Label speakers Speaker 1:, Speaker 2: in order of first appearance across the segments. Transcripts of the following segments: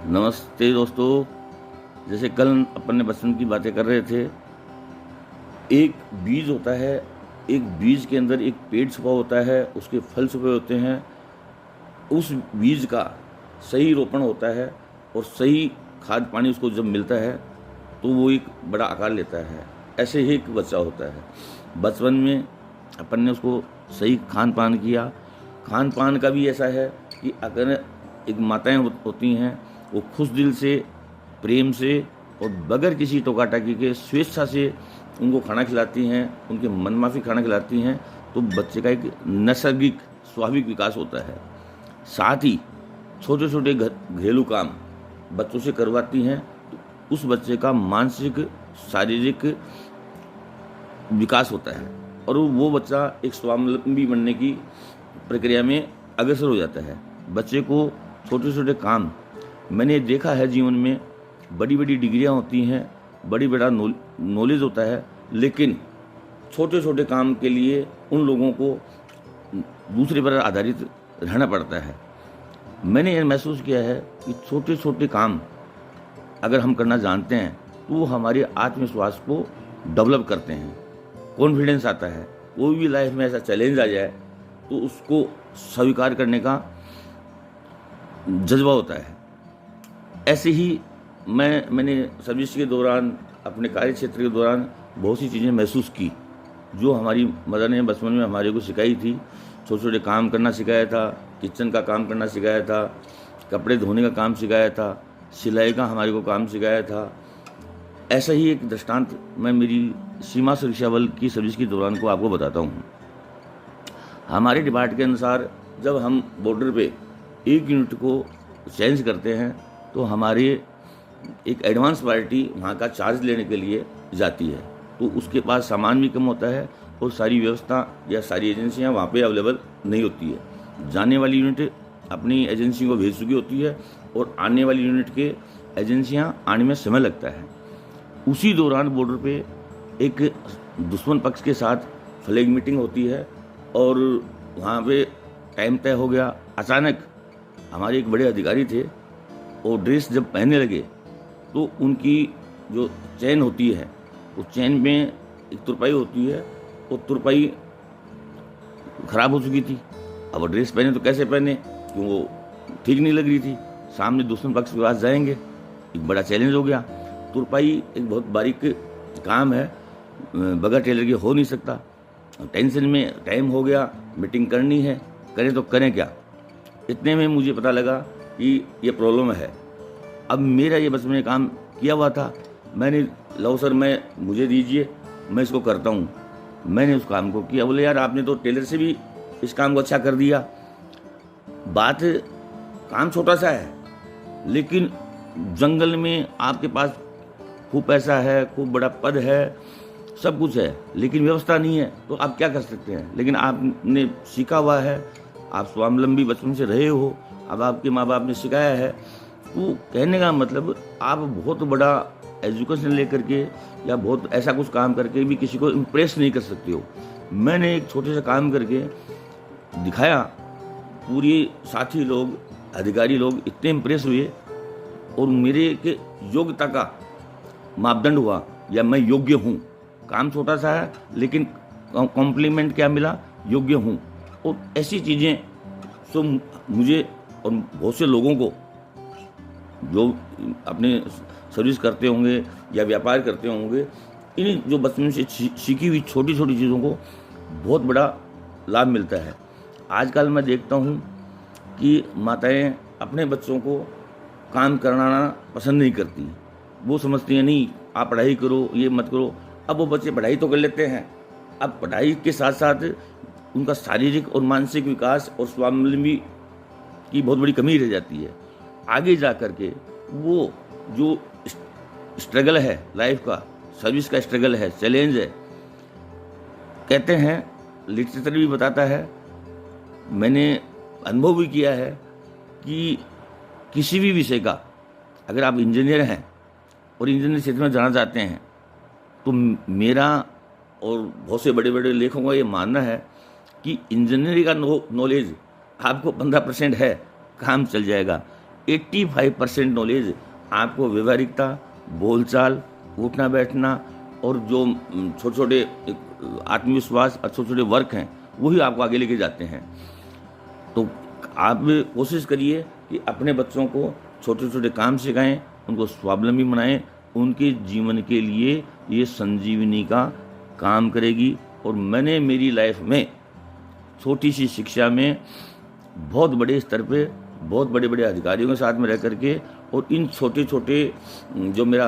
Speaker 1: नमस्ते दोस्तों। जैसे कल अपन ने बचपन की बातें कर रहे थे। एक बीज होता है, एक बीज के अंदर एक पेड़ छुपा होता है, उसके फल छुपे होते हैं। उस बीज का सही रोपण होता है और सही खाद पानी उसको जब मिलता है तो वो एक बड़ा आकार लेता है। ऐसे ही एक बच्चा होता है। बचपन में अपन ने उसको सही खान पान किया। खान पान का भी ऐसा है कि अगर एक माताएं होती हैं, वो खुश दिल से, प्रेम से और बगैर किसी टोका टाकी के स्वेच्छा से उनको खाना खिलाती हैं, उनके मनमाफी खाना खिलाती हैं, तो बच्चे का एक नैसर्गिक स्वाभाविक विकास होता है। साथ ही छोटे छोटे घरेलू काम बच्चों से करवाती हैं तो उस बच्चे का मानसिक शारीरिक विकास होता है और वो बच्चा एक स्वावलंबी बनने की प्रक्रिया में अग्रसर हो जाता है। बच्चे को छोटे छोटे काम, मैंने देखा है जीवन में बड़ी बड़ी डिग्रियां होती हैं, बड़ी बड़ा नॉलेज होता है, लेकिन छोटे छोटे काम के लिए उन लोगों को दूसरे पर आधारित रहना पड़ता है। मैंने ये महसूस किया है कि छोटे छोटे काम अगर हम करना जानते हैं तो वो हमारे आत्मविश्वास को डेवलप करते हैं, कॉन्फिडेंस आता है। कोई भी लाइफ में ऐसा चैलेंज आ जाए तो उसको स्वीकार करने का जज्बा होता है। ऐसे ही मैंने सर्विस के दौरान, अपने कार्य क्षेत्र के दौरान बहुत सी चीज़ें महसूस की जो हमारी मदर ने बचपन में हमारे को सिखाई थी। छोटे छोटे काम करना सिखाया था, किचन का काम करना सिखाया था, कपड़े धोने का काम सिखाया था, सिलाई का हमारे को काम सिखाया था। ऐसा ही एक दृष्टांत मैं मेरी सीमा सुरक्षा बल की सर्विस के दौरान को आपको बताता हूँ। हमारे डिपार्ट के अनुसार जब हम बॉर्डर पे एक यूनिट को चेंज करते हैं तो हमारे एक एडवांस पार्टी वहाँ का चार्ज लेने के लिए जाती है, तो उसके पास सामान भी कम होता है और सारी व्यवस्था या सारी एजेंसियाँ वहाँ पे अवेलेबल नहीं होती है। जाने वाली यूनिट अपनी एजेंसी को भेज चुकी होती है और आने वाली यूनिट के एजेंसियाँ आने में समय लगता है। उसी दौरान बॉर्डर पे एक दुश्मन पक्ष के साथ फ्लैग मीटिंग होती है और वहाँ पे टाइम तय हो गया। अचानक हमारे एक बड़े अधिकारी थे और ड्रेस जब पहनने लगे तो उनकी जो चैन होती है, उस चैन में एक तुरपाई होती है, वो तुरपाई खराब हो चुकी थी। अब वो ड्रेस पहने तो कैसे पहने, क्यों वो ठीक नहीं लग रही थी। सामने दुश्मन पक्ष के पास जाएंगे, एक बड़ा चैलेंज हो गया। तुरपाई एक बहुत बारीक काम है, बगैर टेलर के हो नहीं सकता। टेंशन में टाइम हो गया, मीटिंग करनी है, करें तो करें क्या। इतने में मुझे पता लगा कि ये प्रॉब्लम है। अब मेरा ये बस मैंने काम किया हुआ था, मैंने लो सर मुझे दीजिए, मैं इसको करता हूँ। मैंने उस काम को किया। बोले यार आपने तो टेलर से भी इस काम को अच्छा कर दिया। बात काम छोटा सा है, लेकिन जंगल में आपके पास खूब पैसा है, खूब बड़ा पद है, सब कुछ है, लेकिन व्यवस्था नहीं है, तो आप क्या कर सकते हैं। लेकिन आपने सीखा हुआ है, आप स्वावलंबी बचपन से रहे हो, अब आपके माँ बाप ने सिखाया है। तो कहने का मतलब आप बहुत बड़ा एजुकेशन लेकर के या बहुत ऐसा कुछ काम करके भी किसी को इम्प्रेस नहीं कर सकते हो। मैंने एक छोटे से काम करके दिखाया, पूरी साथी लोग, अधिकारी लोग इतने इम्प्रेस हुए और मेरे के योग्यता का मापदंड हुआ या मैं योग्य हूँ। काम छोटा सा है लेकिन कॉम्प्लीमेंट क्या मिला, योग्य हूँ। और ऐसी चीज़ें तो मुझे और बहुत से लोगों को जो अपने सर्विस करते होंगे या व्यापार करते होंगे, इन जो बचपन से सीखी हुई छोटी छोटी चीज़ों को बहुत बड़ा लाभ मिलता है। आजकल मैं देखता हूँ कि माताएं अपने बच्चों को काम कराना पसंद नहीं करती। वो समझती हैं नहीं आप पढ़ाई करो, ये मत करो। अब वो बच्चे पढ़ाई तो कर लेते हैं, अब पढ़ाई के साथ साथ उनका शारीरिक और मानसिक विकास और स्वावलंबी की बहुत बड़ी कमी रह जाती है। आगे जा कर के वो जो स्ट्रगल है लाइफ का, सर्विस का स्ट्रगल है, चैलेंज है, कहते हैं, लिटरेचर भी बताता है, मैंने अनुभव भी किया है कि किसी भी विषय का अगर आप इंजीनियर हैं और इंजीनियर क्षेत्र में जाना चाहते हैं तो मेरा और बहुत से बड़े बड़े लेखकों का ये मानना है कि इंजीनियरिंग का नॉलेज आपको 15% है, काम चल जाएगा। 85% नॉलेज आपको व्यवहारिकता, बोलचाल, उठना बैठना और जो छोटे छोटे आत्मविश्वास और छोटे छोटे वर्क हैं वही आपको आगे लेके जाते हैं। तो आप कोशिश करिए कि अपने बच्चों को छोटे छोटे काम सिखाएं, उनको स्वावलंबी बनाएं। उनके जीवन के लिए ये संजीवनी का काम करेगी। और मैंने मेरी लाइफ में छोटी सी शिक्षा में बहुत बड़े स्तर पे बहुत बड़े बड़े अधिकारियों के साथ में रह करके और इन छोटे छोटे जो मेरा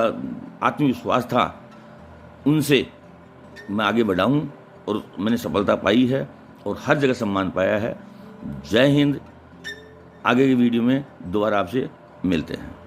Speaker 1: आत्मविश्वास था उनसे मैं आगे बढ़ा हूँ और मैंने सफलता पाई है और हर जगह सम्मान पाया है। जय हिंद। आगे की वीडियो में दोबारा आपसे मिलते हैं।